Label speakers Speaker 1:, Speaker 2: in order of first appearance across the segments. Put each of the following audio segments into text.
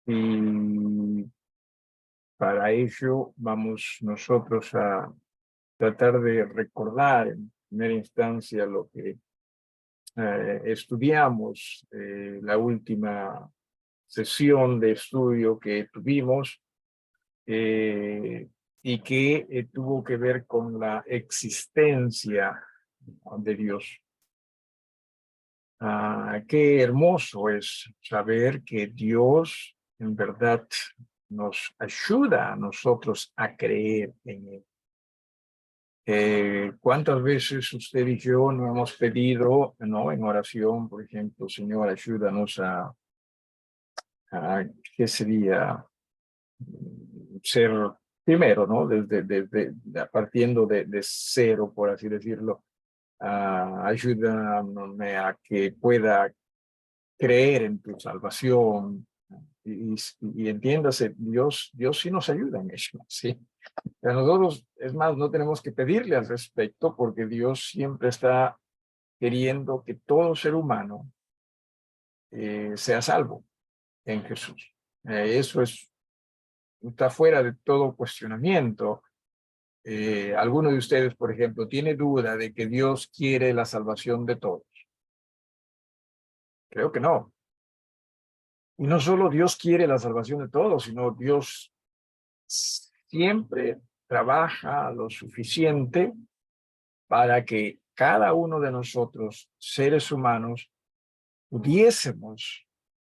Speaker 1: Y para ello vamos nosotros a tratar de recordar en primera instancia lo que estudiamos, la última sesión de estudio que tuvimos, y que tuvo que ver con la existencia de Dios. Qué hermoso es saber que Dios en verdad nos ayuda a nosotros a creer en Él. ¿Cuántas veces usted y yo no hemos pedido, ¿no?, en oración, por ejemplo, Señor, ayúdanos a ¿qué sería? Ser primero, ¿no? Partiendo de cero, por así decirlo. Ayúdame a que pueda creer en tu salvación. Y entiéndase, Dios sí nos ayuda en eso, ¿sí? A nosotros, es más, no tenemos que pedirle al respecto porque Dios siempre está queriendo que todo ser humano sea salvo en Jesús. Eso está fuera de todo cuestionamiento. ¿Alguno de ustedes, por ejemplo, tiene duda de que Dios quiere la salvación de todos? Creo que no. Y no solo Dios quiere la salvación de todos, sino Dios siempre trabaja lo suficiente para que cada uno de nosotros, seres humanos, pudiésemos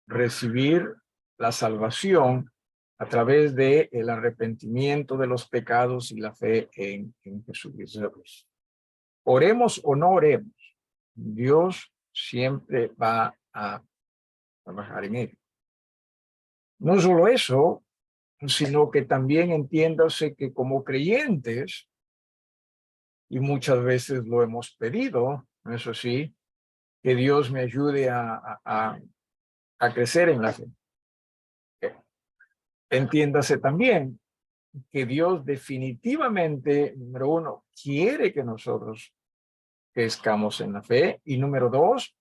Speaker 1: recibir la salvación a través de el arrepentimiento de los pecados y la fe en Jesucristo. Oremos o no oremos, Dios siempre va a trabajar en ello. No solo eso, sino que también entiéndase que como creyentes, y muchas veces lo hemos pedido, eso sí, que Dios me ayude a crecer en la fe. Entiéndase también que Dios definitivamente, número uno, quiere que nosotros crezcamos en la fe, y número dos,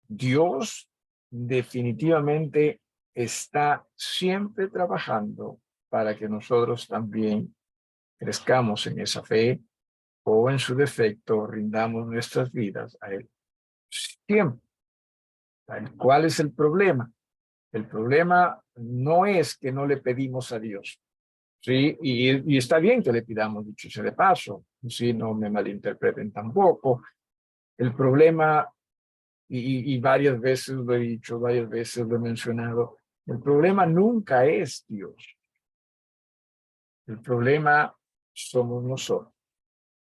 Speaker 1: Dios definitivamente está siempre trabajando para que nosotros también crezcamos en esa fe, o en su defecto rindamos nuestras vidas a Él. Siempre. ¿Cuál es el problema? El problema no es que no le pedimos a Dios, ¿sí? Y está bien que le pidamos, dicho sea de paso, ¿sí? No me malinterpreten tampoco. El problema, y varias veces lo he dicho, varias veces lo he mencionado, el problema nunca es Dios. El problema somos nosotros,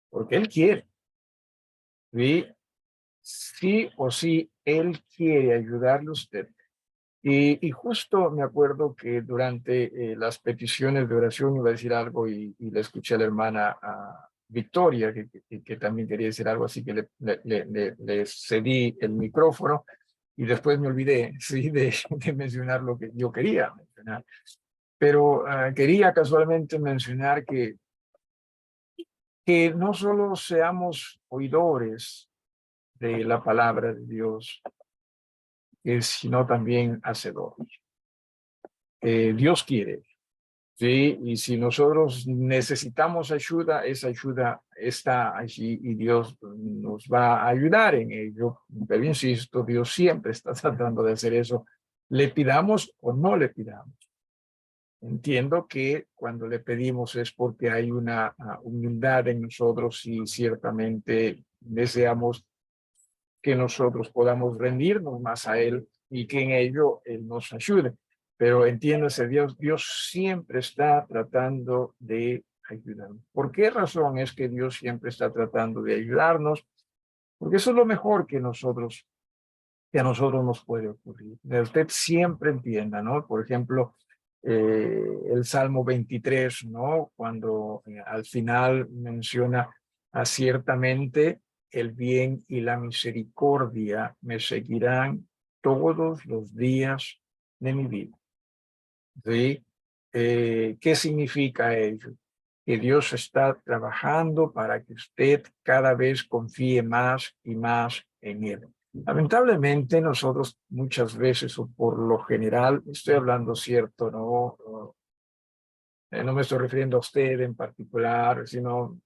Speaker 1: porque Él quiere, ¿sí? Sí o sí, Él quiere ayudarle a usted. Y justo me acuerdo que durante las peticiones de oración iba a decir algo, y le escuché a la hermana Victoria, que también quería decir algo, así que le cedí el micrófono, y después me olvidé, sí, de mencionar lo que yo quería mencionar. Pero quería casualmente mencionar que no solo seamos oidores de la palabra de Dios, sino también hacedores. Dios quiere, ¿sí? Y si nosotros necesitamos ayuda, esa ayuda está allí y Dios nos va a ayudar en ello. Pero insisto, Dios siempre está tratando de hacer eso, le pidamos o no le pidamos. Entiendo que cuando le pedimos es porque hay una humildad en nosotros, y ciertamente deseamos que nosotros podamos rendirnos más a Él y que en ello Él nos ayude. Pero entiéndase, Dios siempre está tratando de ayudarnos. ¿Por qué razón es que Dios siempre está tratando de ayudarnos? Porque eso es lo mejor que a nosotros nos puede ocurrir. Usted siempre entienda, ¿no? Por ejemplo, el Salmo 23, ¿no? Cuando al final menciona ciertamente el bien y la misericordia me seguirán todos los días de mi vida. ¿Sí? ¿Qué significa ello? Que Dios está trabajando para que usted cada vez confíe más y más en Él. Lamentablemente nosotros muchas veces, o por lo general, estoy hablando cierto, no me estoy refiriendo a usted en particular, sino,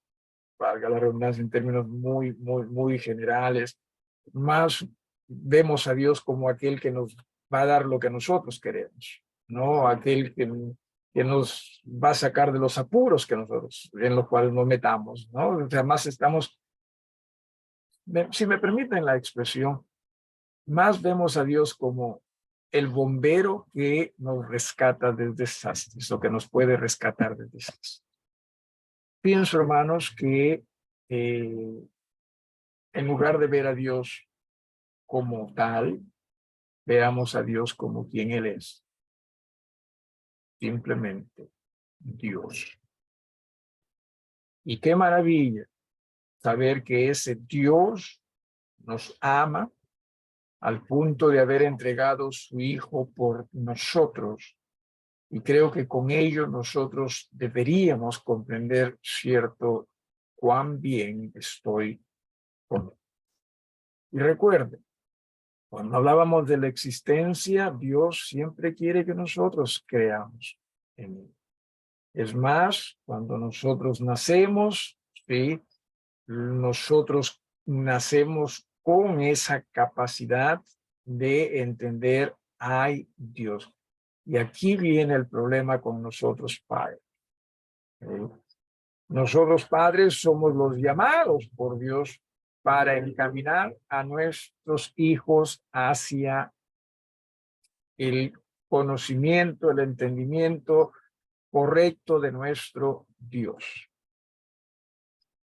Speaker 1: valga la redundancia, en términos muy generales, más vemos a Dios como aquel que nos va a dar lo que nosotros queremos, no aquel que nos va a sacar de los apuros que nosotros, en los cuales nos metamos, ¿no? O sea, más estamos, si me permiten la expresión, más vemos a Dios como el bombero que nos rescata del desastres, o que nos puede rescatar del desastre. Pienso, hermanos, que en lugar de ver a Dios como tal, veamos a Dios como quien Él es, simplemente Dios. Y qué maravilla saber que ese Dios nos ama al punto de haber entregado su Hijo por nosotros. Y creo que con ello nosotros deberíamos comprender cierto cuán bien estoy con Él. Y recuerden, cuando hablábamos de la existencia, Dios siempre quiere que nosotros creamos en Él. Es más, cuando nosotros nacemos, ¿sí? Nosotros nacemos con esa capacidad de entender, ay Dios. Y aquí viene el problema con nosotros padres. Nosotros padres somos los llamados por Dios para encaminar a nuestros hijos hacia el conocimiento, el entendimiento correcto de nuestro Dios.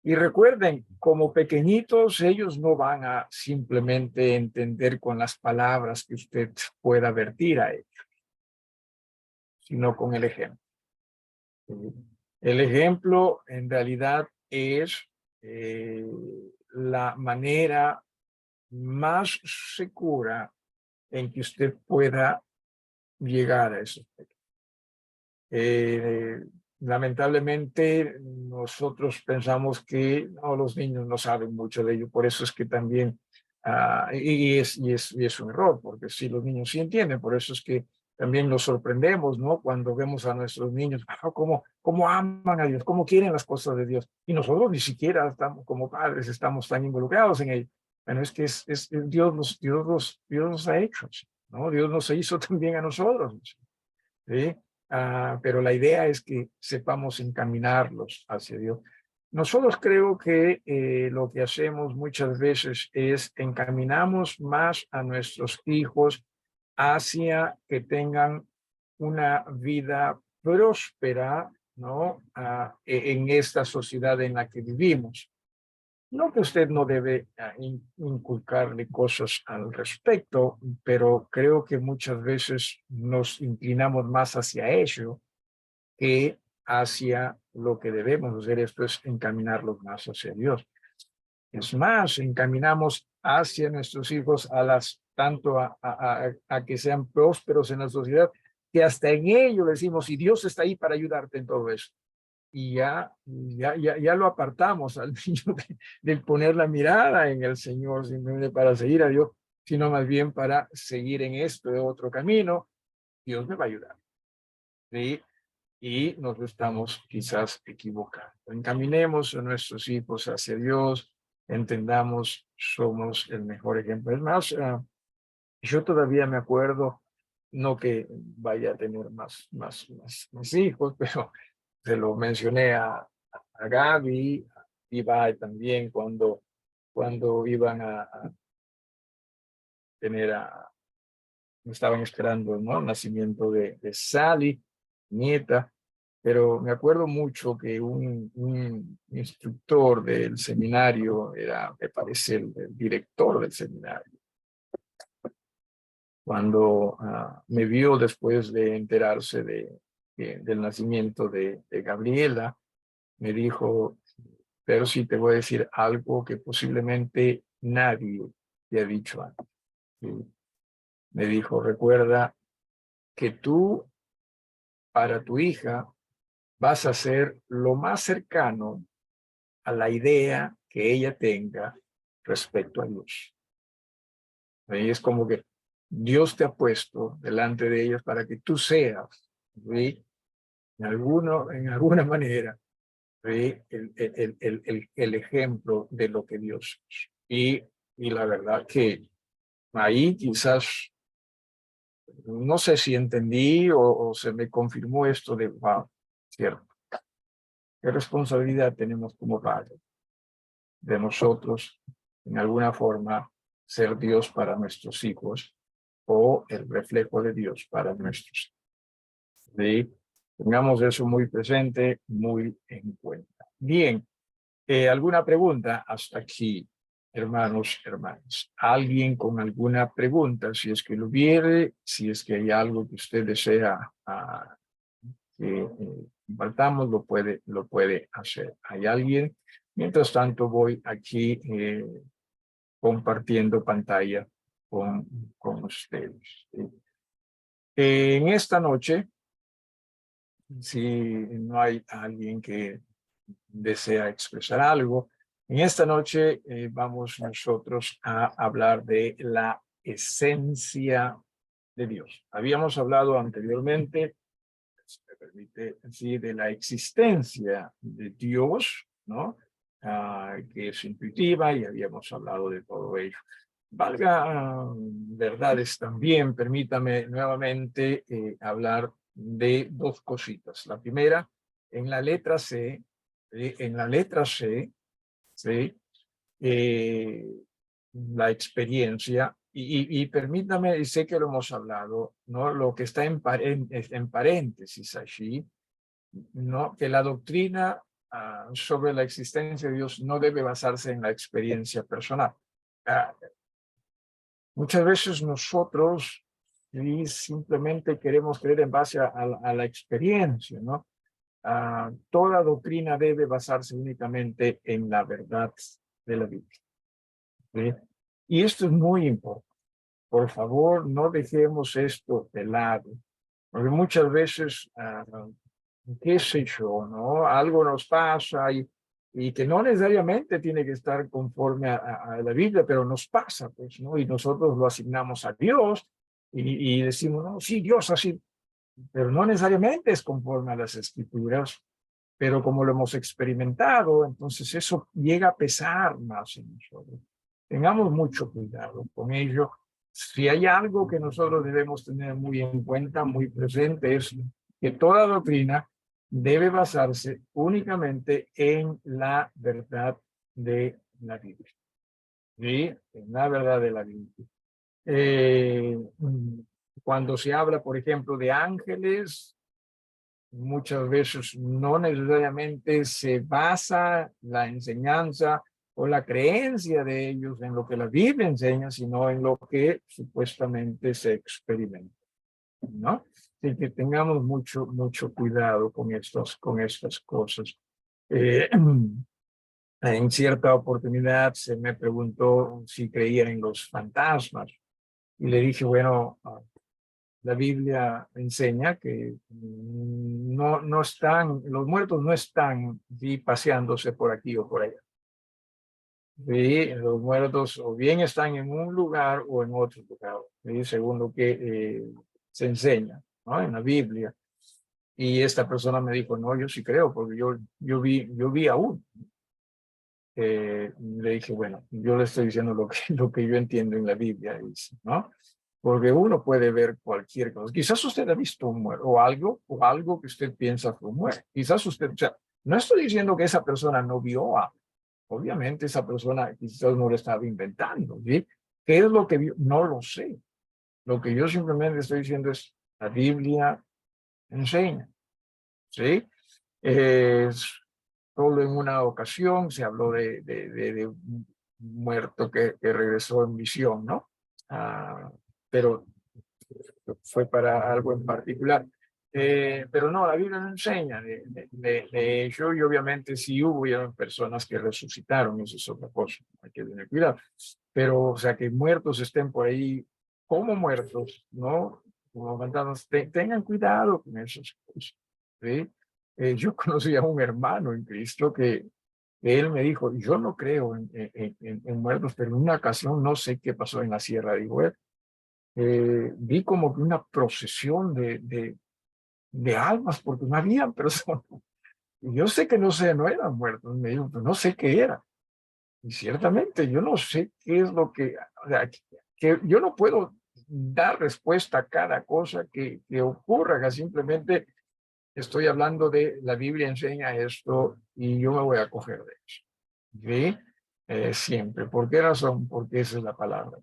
Speaker 1: Y recuerden, como pequeñitos, ellos no van a simplemente entender con las palabras que usted pueda vertir a ellos, sino con el ejemplo. El ejemplo en realidad es la manera más segura en que usted pueda llegar a esos pequeños. Lamentablemente nosotros pensamos que no, los niños no saben mucho de ello, por eso es que también, y es un error, porque sí, los niños sí entienden, por eso es que también nos sorprendemos, ¿no? Cuando vemos a nuestros niños, cómo aman a Dios, cómo quieren las cosas de Dios, y nosotros ni siquiera estamos, como padres, estamos tan involucrados en ello. Bueno, es que Dios nos ha hecho, ¿no? Dios nos hizo también a nosotros, ¿sí? Pero la idea es que sepamos encaminarlos hacia Dios. Nosotros creo que lo que hacemos muchas veces es encaminamos más a nuestros hijos hacia que tengan una vida próspera, ¿no? En esta sociedad en la que vivimos. No que usted no debe inculcarle cosas al respecto, pero creo que muchas veces nos inclinamos más hacia ello que hacia lo que debemos hacer, esto es encaminarlos más hacia Dios. Es más, encaminamos hacia nuestros hijos tanto a que sean prósperos en la sociedad, que hasta en ello le decimos, y Dios está ahí para ayudarte en todo eso. Y ya lo apartamos al niño de poner la mirada en el Señor, simplemente para seguir a Dios, sino más bien para seguir en esto de otro camino. Dios me va a ayudar, ¿sí? Y nos estamos quizás equivocando. Encaminemos a nuestros hijos hacia Dios, entendamos, somos el mejor ejemplo. Es más, yo todavía me acuerdo, no que vaya a tener más hijos, pero se lo mencioné a Gaby, a Ibai también, cuando iban a tener estaban esperando, ¿no? El nacimiento de Sally, nieta, pero me acuerdo mucho que un instructor del seminario me parece, el director del seminario, cuando me vio después de enterarse del nacimiento de Gabriela, me dijo, pero sí te voy a decir algo que posiblemente nadie te ha dicho antes. Y me dijo, recuerda que tú, para tu hija, vas a ser lo más cercano a la idea que ella tenga respecto a Dios. ¿sí? Es como que Dios te ha puesto delante de ellos para que tú seas, ¿sí? En alguna manera, ¿sí? El ejemplo de lo que Dios es. Y la verdad que ahí quizás, no sé si entendí o se me confirmó esto de, wow, cierto, qué responsabilidad tenemos como padres de nosotros, en alguna forma, ser Dios para nuestros hijos o el reflejo de Dios para nuestros hijos. ¿Sí? Tengamos eso muy presente, muy en cuenta. Bien, ¿alguna pregunta hasta aquí, hermanos, hermanas? ¿Alguien con alguna pregunta? Si es que lo hubiere, si es que hay algo que usted desea que compartamos, lo puede hacer. ¿Hay alguien? Mientras tanto, voy aquí compartiendo pantalla con ustedes. En esta noche, si no hay alguien que desea expresar algo, en esta noche vamos nosotros a hablar de la esencia de Dios. Habíamos hablado anteriormente, si me permite, sí, de la existencia de Dios, ¿no? Que es intuitiva y habíamos hablado de todo ello. Valga verdades también, permítame nuevamente hablar de dos cositas. La primera, en la letra C, en la letra C, ¿sí? La experiencia, y permítame, y sé que lo hemos hablado, ¿no? Lo que está en paréntesis allí, ¿no? Que la doctrina sobre la existencia de Dios no debe basarse en la experiencia personal. Muchas veces nosotros simplemente queremos creer en base a la experiencia, ¿no? Toda doctrina debe basarse únicamente en la verdad de la Biblia, ¿sí? Y esto es muy importante. Por favor, no dejemos esto de lado, porque muchas veces, qué sé yo, ¿no? Algo nos pasa y que no necesariamente tiene que estar conforme a la Biblia, pero nos pasa, pues, ¿no? Y nosotros lo asignamos a Dios y decimos, no, sí, Dios así, pero no necesariamente es conforme a las Escrituras, pero como lo hemos experimentado, entonces eso llega a pesar más en nosotros. Tengamos mucho cuidado con ello. Si hay algo que nosotros debemos tener muy en cuenta, muy presente, es que toda doctrina debe basarse únicamente en la verdad de la Biblia. ¿Sí? En la verdad de la Biblia. Cuando se habla, por ejemplo, de ángeles, muchas veces no necesariamente se basa la enseñanza o la creencia de ellos en lo que la Biblia enseña, sino en lo que supuestamente se experimenta, ¿no? Así que tengamos mucho cuidado con estas cosas. En cierta oportunidad se me preguntó si creía en los fantasmas y le dije, bueno, la Biblia enseña que no están, los muertos no están ¿sí? Paseándose por aquí o por allá. ¿Sí? Los muertos o bien están en un lugar o en otro lugar, ¿sí? Según lo que se enseña, ¿no? En la Biblia. Y esta persona me dijo, no, yo sí creo, porque yo vi a uno. Le dije, bueno, yo le estoy diciendo lo que yo entiendo en la Biblia, dice, ¿no? Porque uno puede ver cualquier cosa. Quizás usted ha visto un muerto o algo que usted piensa que un muerto. Quizás usted, o sea, no estoy diciendo que esa persona no vio a, obviamente esa persona quizás no lo estaba inventando, ¿sí? ¿Qué es lo que vio? No lo sé. Lo que yo simplemente estoy diciendo es, la Biblia enseña, ¿sí? Solo en una ocasión se habló de un muerto que regresó en visión, ¿no? Pero fue para algo en particular. Pero no, la Biblia no enseña de ello y obviamente sí hubo personas que resucitaron, eso es otra cosa, hay que tener cuidado. Pero, o sea, que muertos estén por ahí como muertos, ¿no? Como fantasmas, tengan cuidado con esas cosas, ¿sí? Yo conocí a un hermano en Cristo que Él me dijo, yo no creo en muertos, pero en una ocasión no sé qué pasó en la sierra, dijo él. Vi como que una procesión de almas, porque no habían personas. Y yo sé que no eran muertos, me dijo, pero no sé qué era. Y ciertamente yo no sé qué es lo que, o sea, que yo no puedo dar respuesta a cada cosa que ocurra, que simplemente estoy hablando de la Biblia enseña esto y yo me voy a coger de eso. ¿Sí? Siempre. ¿Por qué razón? Porque esa es la palabra.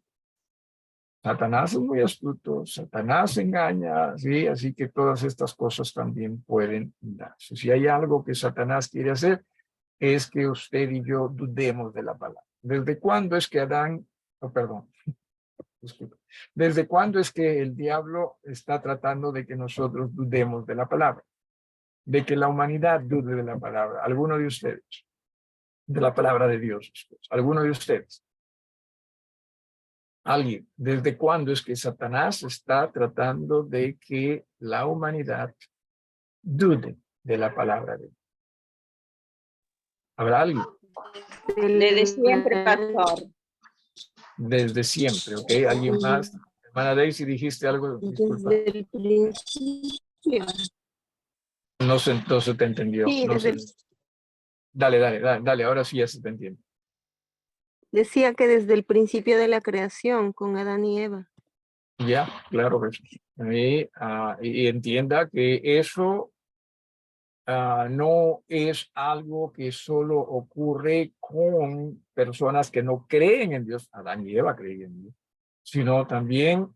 Speaker 1: Satanás es muy astuto, Satanás engaña, ¿sí? Así que todas estas cosas también pueden darse. Si hay algo que Satanás quiere hacer, es que usted y yo dudemos de la palabra. ¿Desde cuándo es que Adán, oh, perdón, disculpe, desde cuándo es que el diablo está tratando de que nosotros dudemos de la palabra? De que la humanidad dude de la palabra. ¿Alguno de ustedes? De la palabra de Dios. ¿Alguno de ustedes? ¿Alguien? ¿Desde cuándo es que Satanás está tratando de que la humanidad dude de la palabra de Dios? ¿Habrá alguien?
Speaker 2: Desde siempre, pastor.
Speaker 1: Desde siempre, ¿ok? ¿Alguien más? Hermana Daisy, dijiste algo, disculpa.
Speaker 3: Desde el principio.
Speaker 1: No se te entendió.
Speaker 3: Sí,
Speaker 1: No se... Dale, ahora sí ya se te entiende.
Speaker 3: decía que desde el principio de la creación con Adán y Eva.
Speaker 1: Ya, claro que sí. Y entienda que eso no es algo que solo ocurre con personas que no creen en Dios. Adán y Eva creían en Dios, sino también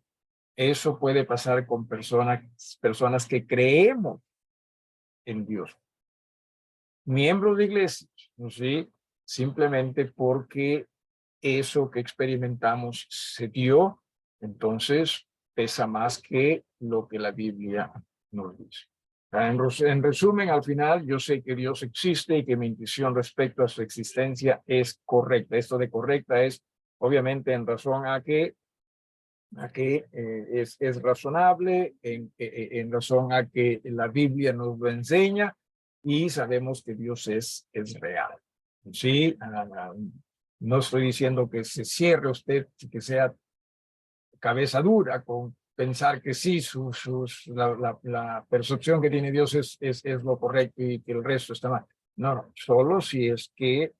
Speaker 1: eso puede pasar con personas que creemos en Dios. Miembros de iglesias, ¿no? ¿Sí? Simplemente porque eso que experimentamos se dio, entonces pesa más que lo que la Biblia nos dice. En resumen, al final, yo sé que Dios existe y que mi intuición respecto a su existencia es correcta. Esto de correcta es, obviamente, en razón a que es razonable, en razón a que la Biblia nos lo enseña y sabemos que Dios es real. Sí, no estoy diciendo que se cierre usted, que sea cabeza dura con pensar que sí, la percepción que tiene Dios es lo correcto y que el resto está mal. No, solo si es que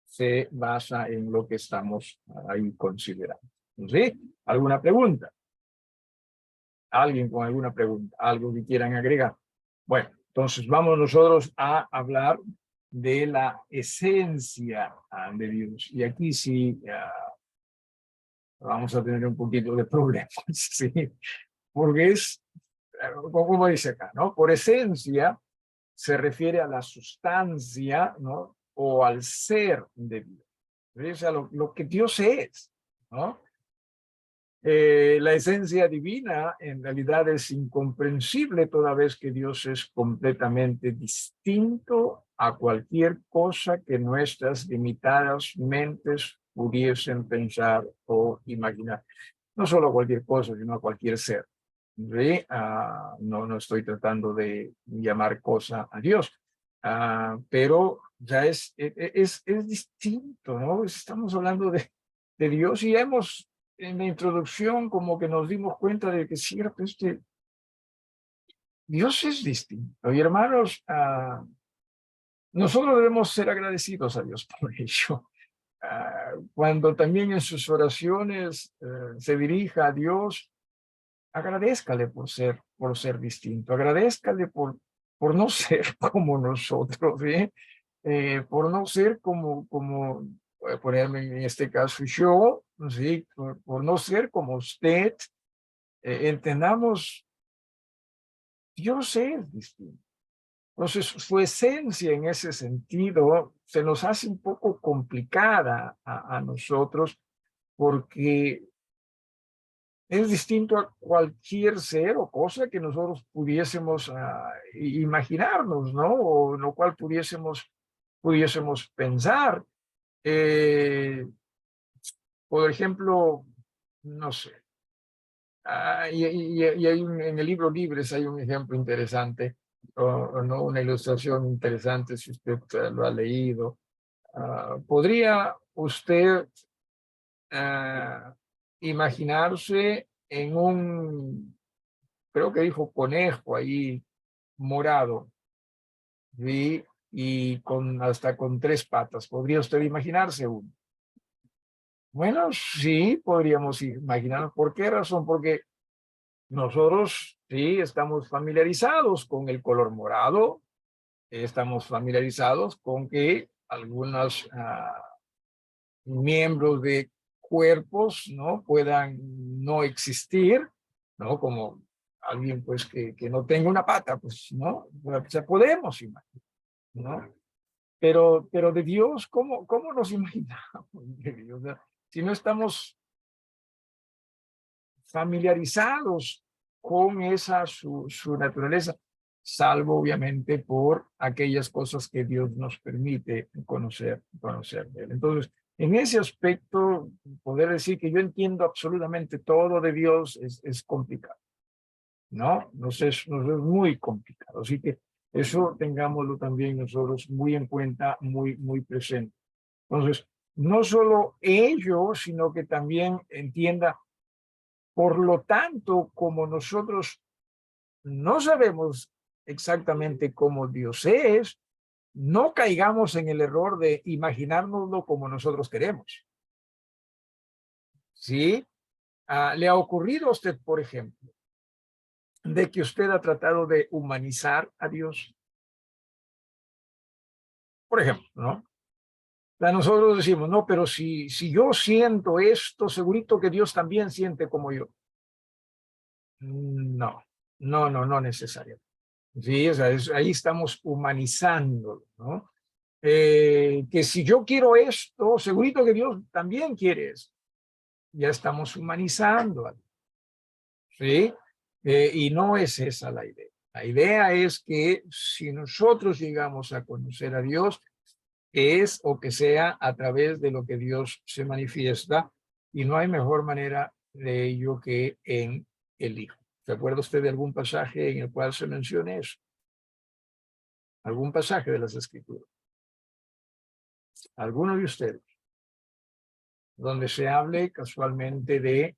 Speaker 1: se basa en lo que estamos ahí considerando. ¿Sí? ¿Alguna pregunta? ¿Alguien con alguna pregunta? ¿Algo que quieran agregar? Bueno, entonces vamos nosotros a hablar de la esencia de Dios. Y aquí sí vamos a tener un poquito de problemas, ¿sí? Porque es, como dice acá, ¿no? Por esencia se refiere a la sustancia, ¿no? O al ser de Dios. ¿Sí? O sea, lo que Dios es, ¿no? La esencia divina en realidad es incomprensible toda vez que Dios es completamente distinto a cualquier cosa que nuestras limitadas mentes pudiesen pensar o imaginar. No solo a cualquier cosa, sino a cualquier ser. ¿Sí? No estoy tratando de llamar cosa a Dios, pero ya es distinto, ¿no? Estamos hablando de Dios y hemos en la introducción como que nos dimos cuenta de que es cierto, Dios es distinto. Y hermanos, nosotros debemos ser agradecidos a Dios por ello. Cuando también en sus oraciones se dirija a Dios, agradézcale por ser distinto, agradézcale por no ser como nosotros, ¿sí? Por no ser como voy a ponerme en este caso yo, ¿sí? Por no ser como usted, entendamos, Dios es distinto. Entonces, su esencia en ese sentido se nos hace un poco complicada a nosotros porque es distinto a cualquier ser o cosa que nosotros pudiésemos imaginarnos, ¿no? O lo cual pudiésemos pensar. Por ejemplo, no sé, y hay en el libro Libres hay un ejemplo interesante, o no, una ilustración interesante si usted lo ha leído, ¿Podría usted imaginarse en un, creo que dijo conejo ahí, morado, ¿sí? Y hasta con 3 patas? ¿Podría usted imaginarse uno? Bueno, sí, podríamos imaginar. ¿Por qué razón? Porque nosotros sí estamos familiarizados con el color morado, estamos familiarizados con que algunos miembros de cuerpos, ¿no? Puedan no existir, ¿no? Como alguien, pues, que no tenga una pata, pues, ¿no? O sea, podemos imaginar, ¿no? Pero de Dios, ¿cómo nos imaginamos? De Dios? O sea, si no estamos familiarizados con esa su naturaleza, salvo obviamente por aquellas cosas que Dios nos permite conocer de Él. Entonces, en ese aspecto, poder decir que yo entiendo absolutamente todo de Dios es complicado, ¿no? Nos es muy complicado. Así que eso tengámoslo también nosotros muy en cuenta, muy presente. Entonces, no solo ello, sino que también entienda. Por lo tanto, como nosotros no sabemos exactamente cómo Dios es, no caigamos en el error de imaginárnoslo como nosotros queremos. ¿Sí? ¿Le ha ocurrido a usted, por ejemplo, de que usted ha tratado de humanizar a Dios? Por ejemplo, ¿no? O sea, nosotros decimos, no, pero si yo siento esto, segurito que Dios también siente como yo. No, no necesariamente. Sí, o sea, ahí estamos humanizándolo, ¿no? Que si yo quiero esto, segurito que Dios también quiere eso. Ya estamos humanizando, ¿sí? Y no es esa la idea. La idea es que si nosotros llegamos a conocer a Dios, es o que sea a través de lo que Dios se manifiesta, y no hay mejor manera de ello que en el Hijo. ¿Se acuerda usted de algún pasaje en el cual se mencione eso? ¿Algún pasaje de las Escrituras? ¿Alguno de ustedes? Donde se hable casualmente de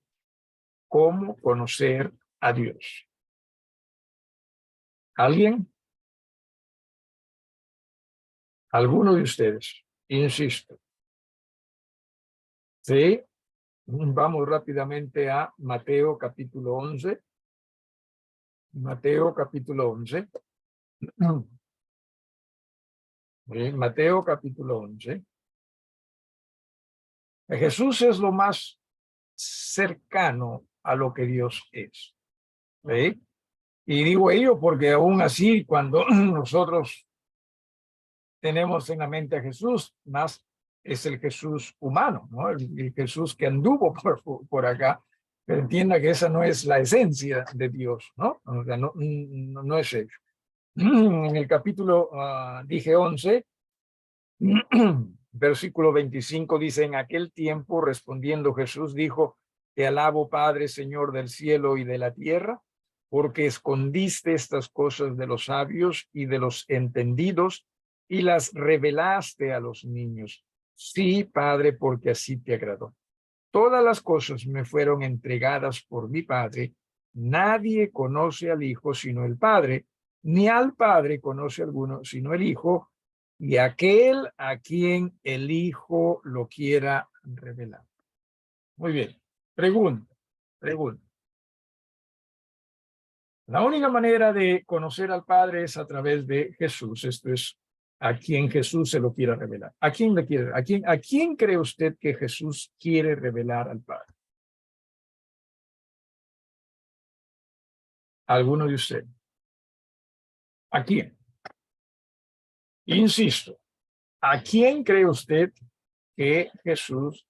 Speaker 1: cómo conocer a Dios. ¿Alguien? ¿Alguno de ustedes? Insisto. ¿Sí? Vamos rápidamente a Mateo capítulo 11. Mateo capítulo 11. Mateo capítulo 11. Jesús es lo más cercano a lo que Dios es. ¿Sí? Y digo ello porque aún así, cuando nosotros tenemos en la mente a Jesús, más es el Jesús humano, ¿no? El Jesús que anduvo por acá, pero entienda que esa no es la esencia de Dios, ¿no? O sea, no es ello. En el capítulo, dije 11, versículo 25 dice, en aquel tiempo respondiendo Jesús dijo, te alabo Padre, Señor del cielo y de la tierra, porque escondiste estas cosas de los sabios y de los entendidos y las revelaste a los niños. Sí, Padre, porque así te agradó. Todas las cosas me fueron entregadas por mi Padre. Nadie conoce al Hijo sino el Padre, ni al Padre conoce alguno sino el Hijo, y aquel a quien el Hijo lo quiera revelar. Muy bien. Pregunta. La única manera de conocer al Padre es a través de Jesús. Esto es a quien Jesús se lo quiera revelar. ¿A quién le quiere? ¿A quién cree usted que Jesús quiere revelar al Padre? ¿Alguno de ustedes? ¿A quién? Insisto, ¿a quién cree usted que Jesús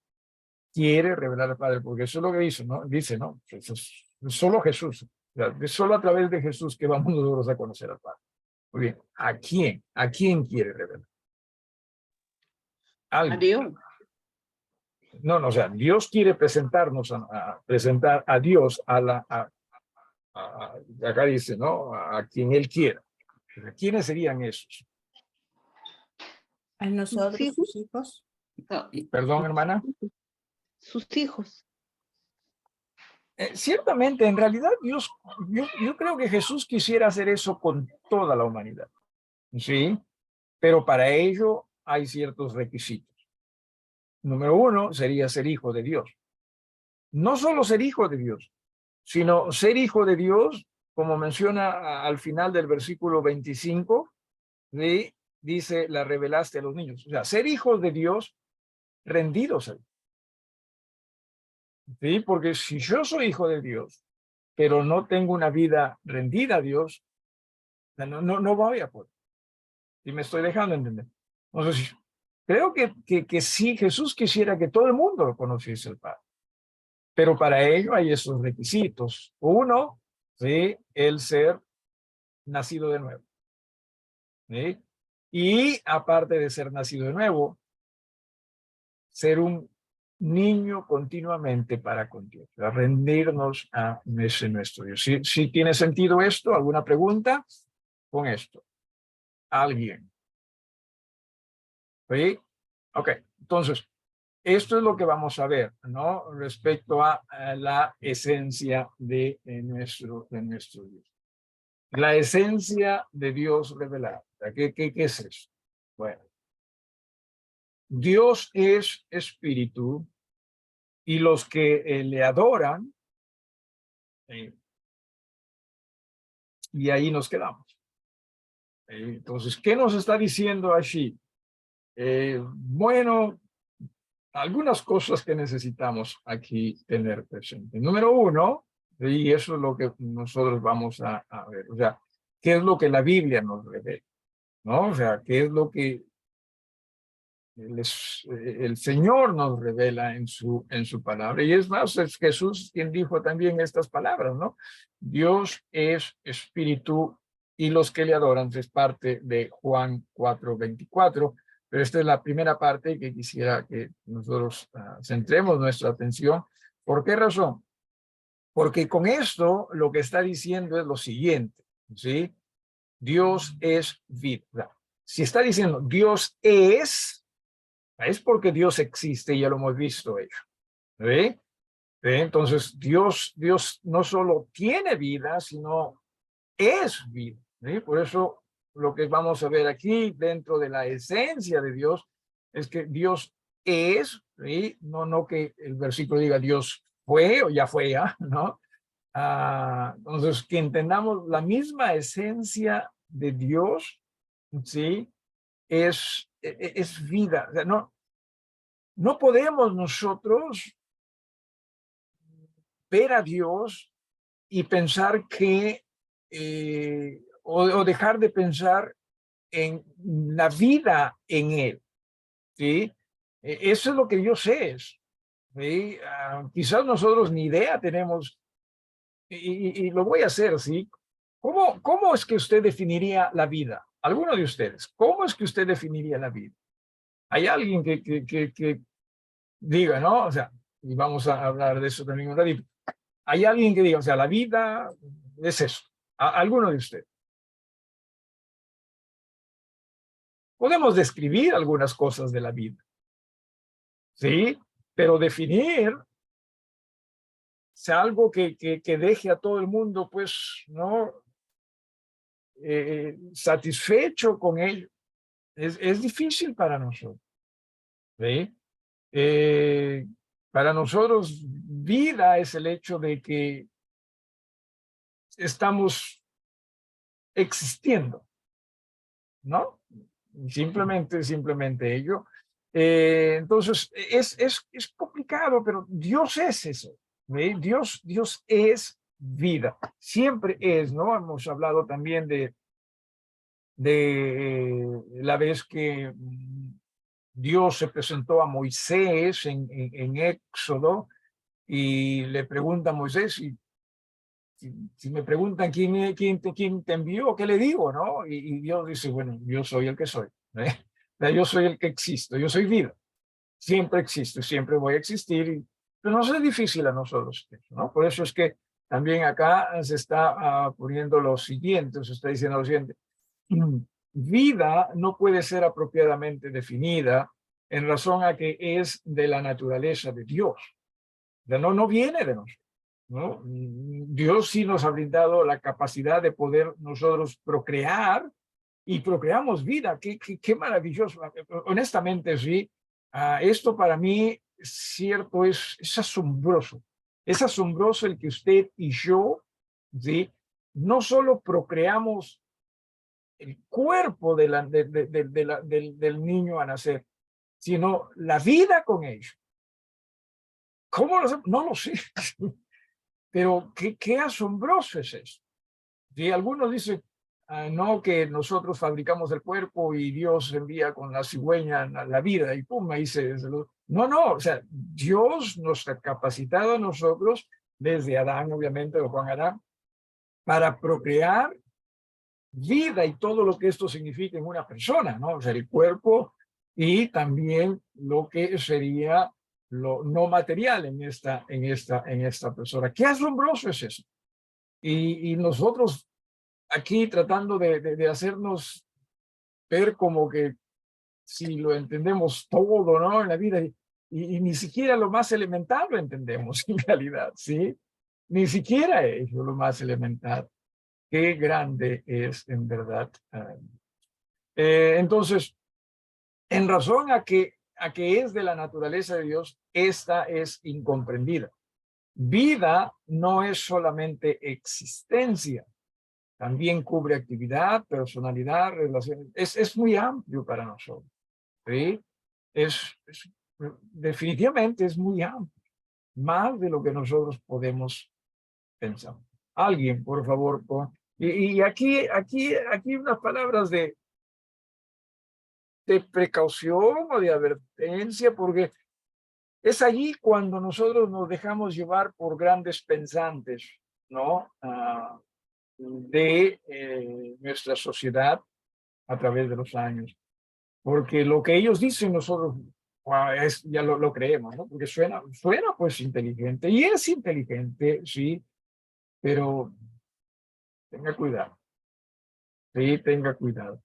Speaker 1: quiere revelar al Padre? Porque eso es lo que dice, ¿no? Dice, ¿no? Es solo Jesús. O sea, es solo a través de Jesús que vamos nosotros a conocer al Padre. Muy bien. ¿A quién? ¿A quién quiere revelar?
Speaker 2: A Dios.
Speaker 1: No, o sea, Dios quiere presentarnos presentar a Dios acá dice, ¿no? A quien Él quiera. ¿Quiénes serían esos?
Speaker 4: A nosotros,
Speaker 2: Sí.
Speaker 4: sus hijos.
Speaker 2: No,
Speaker 1: Perdón, hermana.
Speaker 2: sus hijos.
Speaker 1: Ciertamente, en realidad, yo creo que Jesús quisiera hacer eso con toda la humanidad. ¿Sí? Pero para ello hay ciertos requisitos. Número uno sería ser hijo de Dios. No solo ser hijo de Dios, sino ser hijo de Dios, como menciona al final del versículo 25, ¿sí? Dice, la revelaste a los niños. O sea, ser hijos de Dios rendidos a Dios. ¿Sí? Porque si yo soy hijo de Dios, pero no tengo una vida rendida a Dios, no voy a poder. Y me estoy dejando entender. Entonces, creo que sí, Jesús quisiera que todo el mundo lo conociese el Padre. Pero para ello hay esos requisitos. Uno, ¿sí? El ser nacido de nuevo. ¿Sí? Y aparte de ser nacido de nuevo, ser un niño continuamente para con Dios, a rendirnos a nuestro Dios. Si tiene sentido esto, ¿alguna pregunta con esto? ¿Alguien? ¿Sí? Ok, entonces, esto es lo que vamos a ver, ¿no? Respecto a la esencia de nuestro Dios. La esencia de Dios revelada. ¿Qué es eso? Bueno, Dios es espíritu y los que le adoran, y ahí nos quedamos. Entonces, ¿qué nos está diciendo allí? Bueno, algunas cosas que necesitamos aquí tener presente. Número uno, y eso es lo que nosotros vamos a ver, o sea, ¿qué es lo que la Biblia nos revela? ¿No? O sea, ¿qué es lo que el Señor nos revela en su palabra? Y es más, es Jesús quien dijo también estas palabras, ¿no? Dios es espíritu y los que le adoran, es parte de Juan 4:24. Pero esta es la primera parte que quisiera que nosotros centremos nuestra atención. ¿Por qué razón? Porque con esto lo que está diciendo es lo siguiente, ¿sí? Dios es vida. Si está diciendo Dios es porque Dios existe, ya lo hemos visto ello. ¿Sí? Entonces, Dios no solo tiene vida, sino es vida. ¿Sí? Por eso lo que vamos a ver aquí dentro de la esencia de Dios es que Dios es, ¿sí? No que el versículo diga Dios fue o ya fue, ¿ah? ¿No? Entonces, que entendamos la misma esencia de Dios, ¿sí? Es vida. O sea, no podemos nosotros ver a Dios y pensar que, o dejar de pensar en la vida en Él, ¿sí? Eso es lo que Dios es, ¿sí? Quizás nosotros ni idea tenemos, y lo voy a hacer, ¿sí? ¿Cómo es que usted definiría la vida? Alguno de ustedes, ¿cómo es que usted definiría la vida? ¿Hay alguien que diga, no? O sea, y vamos a hablar de eso también un ratito. Hay alguien que diga, o sea, la vida es eso. ¿Alguno de ustedes? Podemos describir algunas cosas de la vida, ¿sí? Pero definir sea algo que deje a todo el mundo, pues, ¿no? Satisfecho con ello. Es difícil para nosotros, ¿sí? Para nosotros, vida es el hecho de que estamos existiendo, ¿no? Simplemente ello. Entonces, es complicado, pero Dios es eso. ¿Ve? Dios es vida. Siempre es, ¿no? Hemos hablado también de la vez que Dios se presentó a Moisés en Éxodo y le pregunta a Moisés, si me preguntan quién te envió, ¿qué le digo? ¿No? Y Dios dice, bueno, yo soy el que soy. Yo soy el que existo, yo soy vida. Siempre existo, siempre voy a existir. Pero nos es difícil a nosotros, ¿no? Por eso es que también acá se está poniendo lo siguiente, se está diciendo lo siguiente. vida no puede ser apropiadamente definida en razón a que es de la naturaleza de Dios. No viene de nosotros, ¿no? Dios sí nos ha brindado la capacidad de poder nosotros procrear y procreamos vida. Qué maravilloso. Honestamente, sí. Esto para mí, cierto, es asombroso. Es asombroso el que usted y yo, ¿sí? No solo procreamos el cuerpo del niño a nacer, sino la vida con ellos. ¿Cómo lo sé? No lo sé. Pero qué asombroso es eso. ¿Sí? Algunos dicen, no, que nosotros fabricamos el cuerpo y Dios envía con la cigüeña la vida y pum, ahí No, o sea, Dios nos ha capacitado a nosotros, desde Adán, obviamente, o Juan Adán, para procrear vida y todo lo que esto significa en una persona, ¿no? O sea, el cuerpo y también lo que sería lo no material en esta persona. Qué asombroso es eso. Y nosotros aquí tratando de hacernos ver como que si lo entendemos todo, ¿no? En la vida, y ni siquiera lo más elemental lo entendemos en realidad, ¿sí? Ni siquiera es lo más elemental. Qué grande es en verdad. Entonces, en razón a que es de la naturaleza de Dios, esta es incomprendida. Vida no es solamente existencia, también cubre actividad, personalidad, relaciones. Es muy amplio para nosotros. ¿Sí? Definitivamente es muy amplio, más de lo que nosotros podemos pensar. Alguien, por favor, y aquí unas palabras de precaución o de advertencia, porque es allí cuando nosotros nos dejamos llevar por grandes pensantes, ¿no? De nuestra sociedad a través de los años. Porque lo que ellos dicen nosotros ya lo creemos, ¿no? Porque suena pues inteligente, y es inteligente, sí, pero tenga cuidado, sí, tenga cuidado.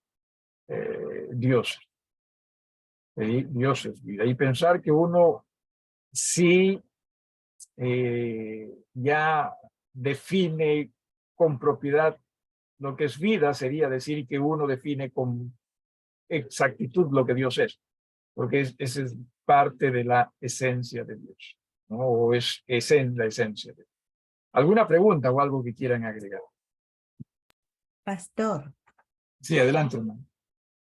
Speaker 1: Dios, ¿sí? Dios es vida. Y pensar que uno sí ya define con propiedad lo que es vida, sería decir que uno define con exactitud lo que Dios es, porque esa es parte de la esencia de Dios, ¿no? O es la esencia de Dios. ¿Alguna pregunta o algo que quieran agregar?
Speaker 2: Pastor,
Speaker 1: Sí, adelante, hermano.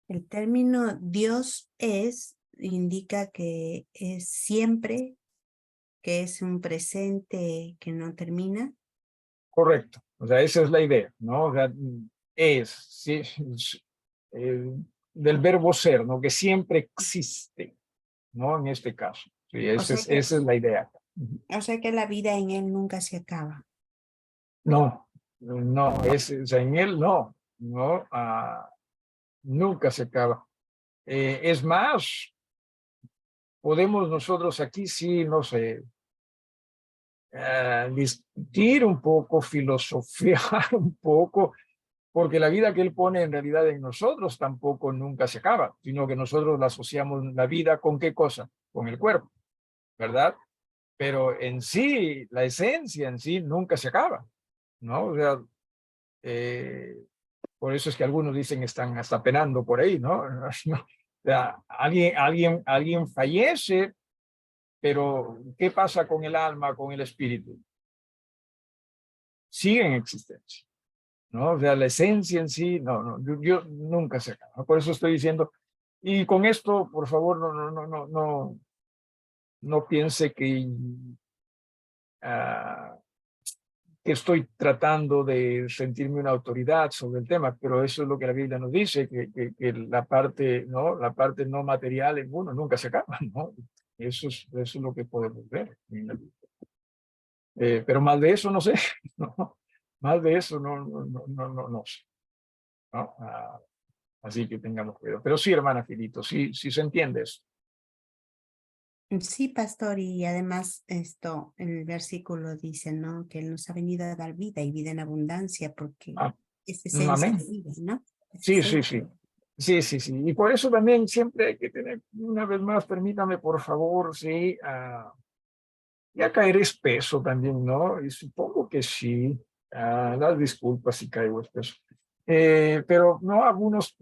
Speaker 2: el término Dios es indica que es siempre, que es un presente que no termina.
Speaker 1: Correcto. O sea, esa es la idea, ¿no? O sea, sí, del verbo ser, ¿no? Que siempre existe, ¿no? En este caso. Sí, esa es la idea.
Speaker 2: O sea que la vida en él nunca se acaba.
Speaker 1: No, o sea, en él no, nunca se acaba. Es más, podemos nosotros aquí sí, no sé, discutir un poco, filosofiar un poco, porque la vida que él pone en realidad en nosotros tampoco nunca se acaba, sino que nosotros la asociamos la vida con qué cosa, con el cuerpo, ¿verdad? Pero en sí, la esencia en sí nunca se acaba, ¿no? O sea, por eso es que algunos dicen están hasta penando por ahí, ¿no? O sea, alguien fallece, pero ¿qué pasa con el alma, con el espíritu? Sigue en existencia, ¿no? O sea, la esencia en sí, yo nunca se acaba. Por eso estoy diciendo, y con esto, por favor, no piense que estoy tratando de sentirme una autoridad sobre el tema, pero eso es lo que la Biblia nos dice, que la parte, ¿no? La parte no material en uno nunca se acaba, ¿no? Eso es lo que podemos ver en la Biblia. Pero más de eso no sé, ¿no? Más de eso no sé, ¿no? Así que tengamos cuidado. Pero sí, hermana Filito, sí se entiende eso.
Speaker 2: Sí, pastor, y además esto, en el versículo dice, ¿no? Que Él nos ha venido a dar vida y vida en abundancia, porque es esencia
Speaker 1: Amén.
Speaker 2: de vida, ¿no? Es
Speaker 1: Sí,
Speaker 2: esencia.
Speaker 1: Sí, sí, sí. Y por eso también siempre hay que tener, una vez más, permítame, por favor, sí, ya caer espeso también, ¿no? Y supongo que sí. Las disculpas si caigo espeso. Pero no, algunos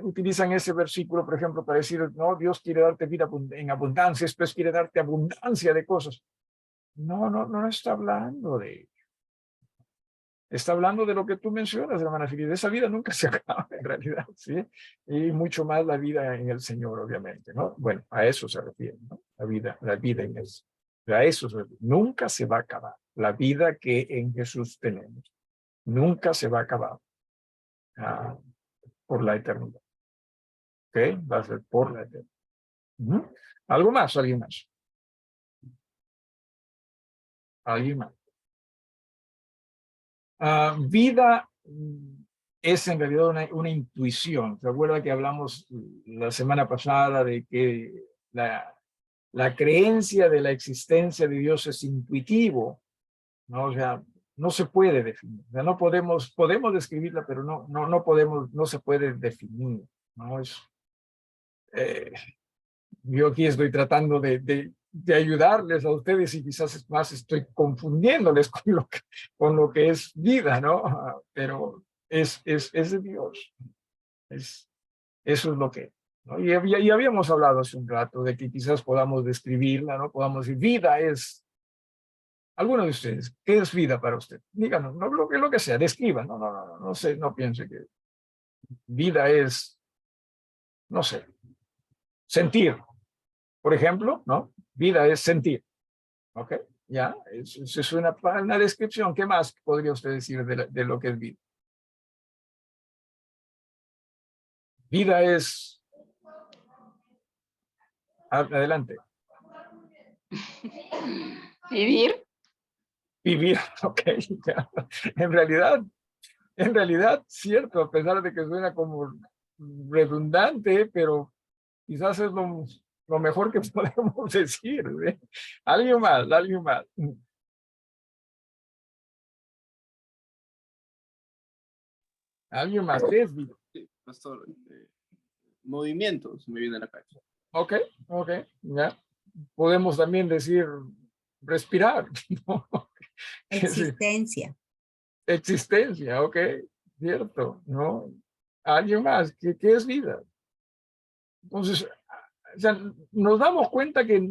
Speaker 1: utilizan ese versículo, por ejemplo, para decir, no, Dios quiere darte vida en abundancia, después quiere darte abundancia de cosas. No, no, no está hablando de, está hablando de lo que tú mencionas, hermana Fili. Esa vida nunca se acaba, en realidad, ¿sí? Y mucho más la vida en el Señor, obviamente, ¿no? Bueno, a eso se refiere, ¿no? La vida en el Señor. A eso se refiere. Nunca se va a acabar. La vida que en Jesús tenemos. Nunca se va a acabar ah, por la eternidad. ¿Ok? Va a ser por la eternidad. Ujú. ¿Algo más? ¿Alguien más? ¿Alguien más? Vida es en realidad una intuición. ¿Se acuerda que hablamos la semana pasada de que la creencia de la existencia de Dios es intuitivo, ¿no? O sea, no se puede definir. O sea, no podemos describirla, pero no podemos, no se puede definir, ¿no? Eh, yo aquí estoy tratando de ayudarles a ustedes y quizás es más estoy confundiéndoles con lo que es vida, ¿no? Pero es de Dios. Eso es lo que, ¿no? Y habíamos hablado hace un rato de que quizás podamos describirla, ¿no? Podamos decir, vida es, alguno de ustedes, ¿qué es vida para usted? Díganos, no lo que sea, describan, no sé, no piense que vida es, no sé, sentir, por ejemplo, ¿no? Vida es sentir. ¿Ok? Ya, eso es una descripción. ¿Qué más podría usted decir de lo que es vida? Vida es, adelante,
Speaker 4: Vivir.
Speaker 1: vivir, ok. Ya. En realidad, cierto, a pesar de que suena como redundante, pero quizás es lo mejor que podemos decir. ¿Eh? Alguien más, alguien más. Alguien más, ¿qué es vida?
Speaker 5: Sí, pastor, movimientos me viene a la cabeza.
Speaker 1: Ok, ok, ya. Podemos también decir respirar, ¿no?
Speaker 2: Existencia.
Speaker 1: Existencia, ok, cierto, ¿no? Alguien más, ¿qué es vida? Entonces, o sea, nos damos cuenta que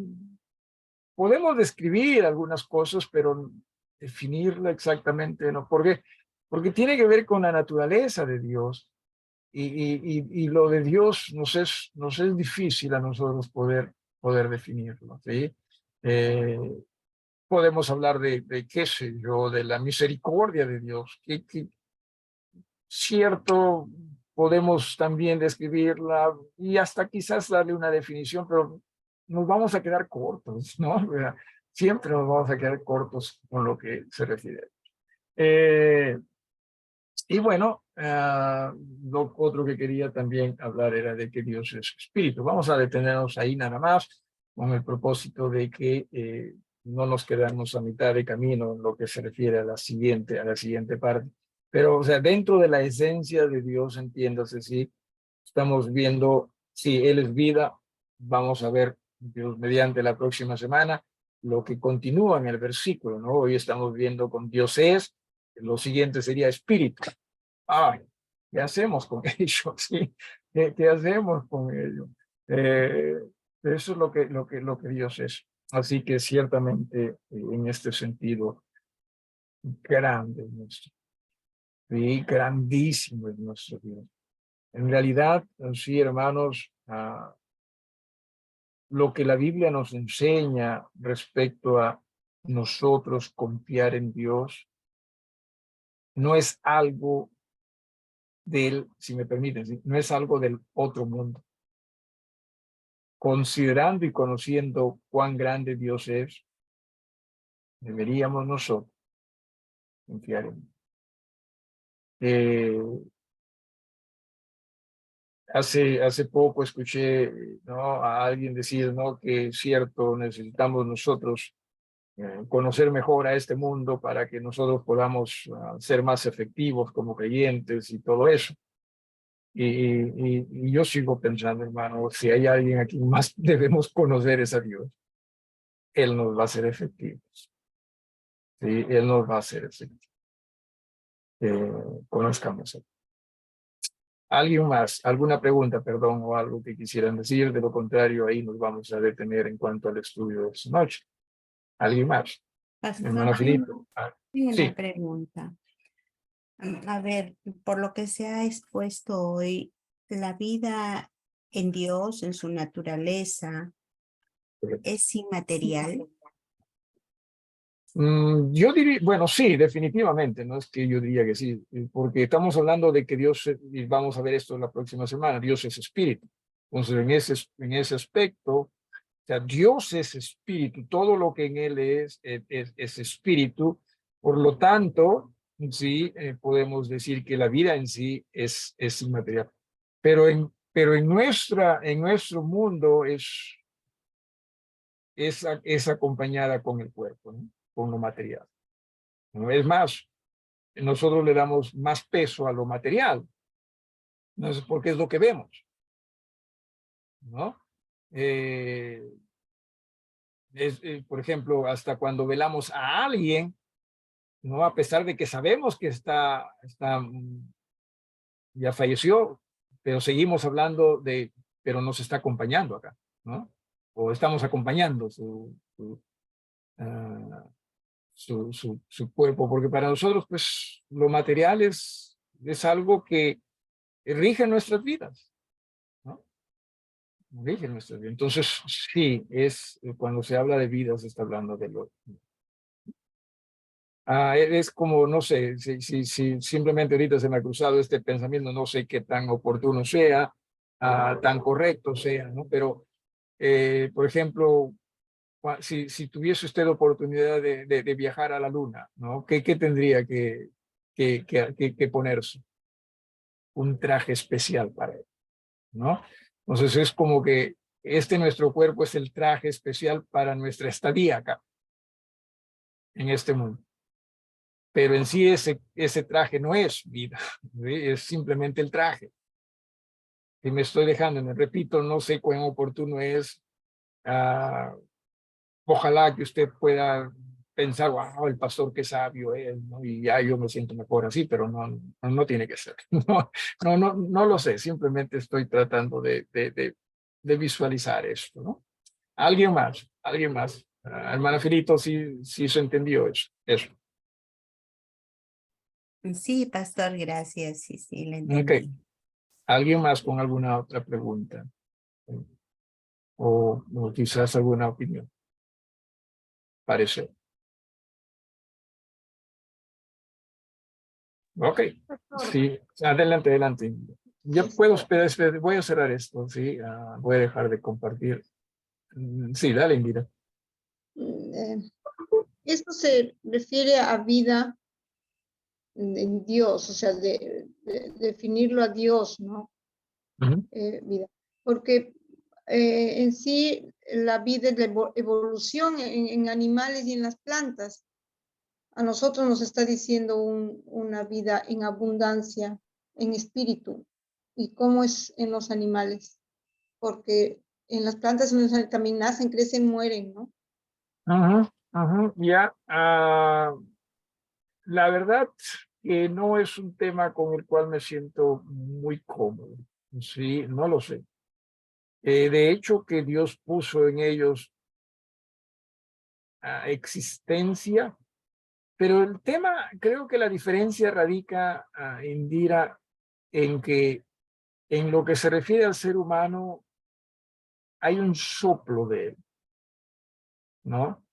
Speaker 1: podemos describir algunas cosas, pero definirla exactamente, ¿no? ¿Por qué? Porque tiene que ver con la naturaleza de Dios y lo de Dios nos es difícil a nosotros poder definirlo, ¿sí? Eh, podemos hablar de qué sé yo, de la misericordia de Dios, que cierto, podemos también describirla y hasta quizás darle una definición, pero nos vamos a quedar cortos, ¿no? O sea, siempre nos vamos a quedar cortos con lo que se refiere. Y bueno, lo otro que quería también hablar era de que Dios es espíritu. Vamos a detenernos ahí nada más con el propósito de que no nos quedamos a mitad de camino en lo que se refiere a la siguiente parte. Pero, o sea, dentro de la esencia de Dios, entiéndase, sí, estamos viendo, si Él es vida, vamos a ver, Dios mediante la próxima semana, lo que continúa en el versículo, ¿no? Hoy estamos viendo con Dios es, lo siguiente sería espíritu. Ay, ¿qué hacemos con ello? ¿Sí? ¿Qué hacemos con ello? Eh, eso es lo que Dios es. Así que ciertamente en este sentido, grande es nuestro, sí, grandísimo es nuestro Dios. En realidad, sí, hermanos, lo que la Biblia nos enseña respecto a nosotros confiar en Dios no es algo del, si me permiten, ¿sí? No es algo del otro mundo. Considerando y conociendo cuán grande Dios es, deberíamos nosotros confiar en él. Hace poco escuché, ¿no?, a alguien decir, ¿no?, que es cierto, necesitamos nosotros conocer mejor a este mundo para que nosotros podamos ser más efectivos como creyentes y todo eso. Y yo sigo pensando, hermano, si hay alguien a quien más debemos conocer es a Dios. Él nos va a hacer efectivos. Sí, Él nos va a hacer efectivos. Conozcamos a Él. ¿Alguien más? ¿Alguna pregunta, perdón, o algo que quisieran decir? De lo contrario, ahí nos vamos a detener en cuanto al estudio de esta noche. ¿Alguien más?
Speaker 2: Pastor,
Speaker 1: Hermano Felipe.
Speaker 2: tengo
Speaker 1: Sí.
Speaker 2: una pregunta. A ver, por lo que se ha expuesto hoy, la vida en Dios, en su naturaleza, es inmaterial.
Speaker 1: Yo diría, bueno, sí, definitivamente, no es que yo diría que sí, porque estamos hablando de que Dios, y vamos a ver esto la próxima semana, Dios es espíritu. Entonces, en ese aspecto, o sea, Dios es espíritu, todo lo que en Él es espíritu, por lo tanto, sí, podemos decir que la vida en sí es inmaterial. Pero en nuestro mundo es acompañada con el cuerpo, ¿no? Con lo material. ¿No? Es más, nosotros le damos más peso a lo material, no es porque es lo que vemos, ¿no? Por ejemplo, hasta cuando velamos a alguien, ¿no? A pesar de que sabemos que ya falleció, pero seguimos hablando pero nos está acompañando acá, ¿no? O estamos acompañando ah, su cuerpo, porque para nosotros, pues, lo material es algo que rige nuestras vidas, ¿no? Rige nuestras vidas. Entonces, sí, cuando se habla de vida, se está hablando de lo... es como, no sé, si simplemente ahorita se me ha cruzado este pensamiento, no sé qué tan oportuno sea, tan correcto sea, ¿no? Pero, por ejemplo, si tuviese usted oportunidad de viajar a la luna, ¿no? ¿Qué tendría que ponerse? Un traje especial para él, ¿no? Entonces es como que nuestro cuerpo es el traje especial para nuestra estadía acá, en este mundo. Pero en sí ese traje no es vida, ¿sí? Es simplemente el traje. Y me estoy dejando, me repito, no sé cuán oportuno es. Ojalá que usted pueda pensar, wow, el pastor qué sabio es, ¿no? Y ya yo me siento mejor así, pero no tiene que ser. No lo sé, simplemente estoy tratando de visualizar esto, ¿no? Alguien más, alguien más. Hermana Filito, sí se entendió eso.
Speaker 2: Sí, pastor, gracias. Sí, lo
Speaker 1: Ok.
Speaker 2: entendí.
Speaker 1: ¿Alguien más con alguna otra pregunta? O quizás alguna opinión. Parece. Ok. Sí, adelante. Ya puedo esperar, voy a cerrar esto, sí. Voy a dejar de compartir. Sí, dale, Indira.
Speaker 4: Esto se refiere a vida en Dios, o sea, de definirlo a Dios, ¿no?
Speaker 1: Ujú.
Speaker 4: Vida. Porque en sí la vida es la evolución en animales y en las plantas. A nosotros nos está diciendo una vida en abundancia, en espíritu. ¿Y cómo es en los animales? Porque en las plantas también nacen, crecen, mueren, ¿no?
Speaker 1: Ya. La verdad que no es un tema con el cual me siento muy cómodo. Sí, no lo sé. De hecho, que Dios puso en ellos existencia, pero el tema, creo que la diferencia radica, Indira, en que en lo que se refiere al ser humano hay un soplo de él, ¿no?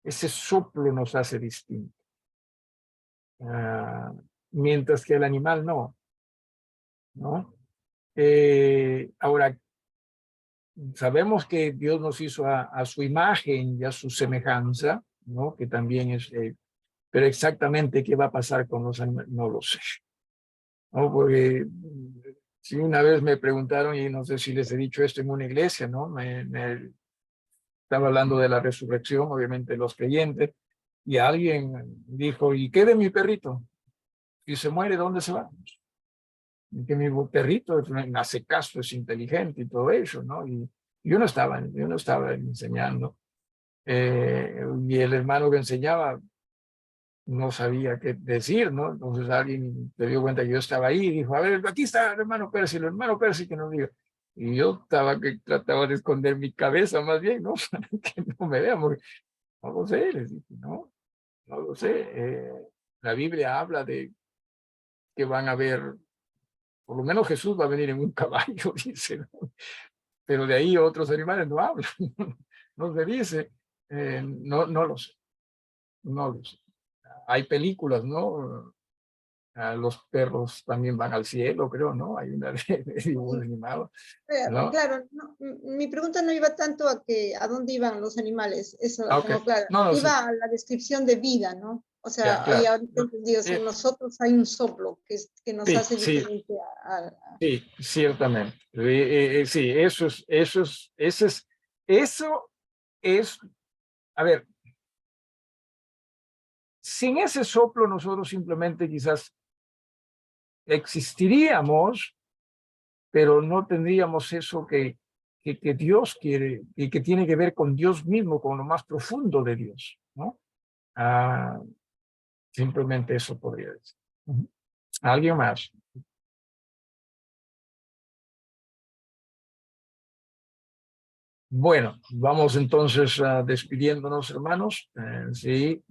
Speaker 1: Ese soplo nos hace distintos, mientras que el animal ¿no? Ahora, sabemos que Dios nos hizo a su imagen y a su semejanza, ¿no? Que también pero exactamente qué va a pasar con los animales, no lo sé, ¿no? Porque si una vez me preguntaron, y no sé si les he dicho esto en una iglesia, ¿no? Me estaba hablando de la resurrección, obviamente los creyentes, y alguien dijo, ¿y qué de mi perrito? Si se muere, ¿dónde se va? que mi perrito me hace caso, es inteligente y todo eso, ¿no? Y yo no estaba enseñando. Y el hermano que enseñaba no sabía qué decir, ¿no? Entonces alguien se dio cuenta que yo estaba ahí y dijo, a ver, aquí está el hermano Percy que nos diga. Y yo trataba de esconder mi cabeza más bien, ¿no? Para que no me vean, porque no lo sé, les dije, no lo sé. La Biblia habla de que van a ver, por lo menos Jesús va a venir en un caballo, dice, ¿no? Pero de ahí otros animales no hablan, no se dice. No lo sé, no lo sé. Hay películas, ¿no? Los perros también van al cielo, creo, ¿no? Hay una de dibujos animados, ¿no?
Speaker 4: Claro, mi pregunta no iba tanto a dónde iban los animales, eso la
Speaker 1: Okay.
Speaker 4: tengo clara.
Speaker 1: No, sí.
Speaker 4: Iba a la descripción de vida, ¿no? O sea,
Speaker 1: Ya, claro.
Speaker 4: ahorita digo, en nosotros hay un soplo que nos
Speaker 1: Sí,
Speaker 4: hace
Speaker 1: sí,
Speaker 4: diferente
Speaker 1: sí, ciertamente. Sí, eso es, a ver, sin ese soplo nosotros simplemente quizás existiríamos, pero no tendríamos eso que Dios quiere y que tiene que ver con Dios mismo, con lo más profundo de Dios, ¿no? Simplemente eso podría decir. ¿Alguien más? Bueno, vamos entonces despidiéndonos, hermanos. Sí.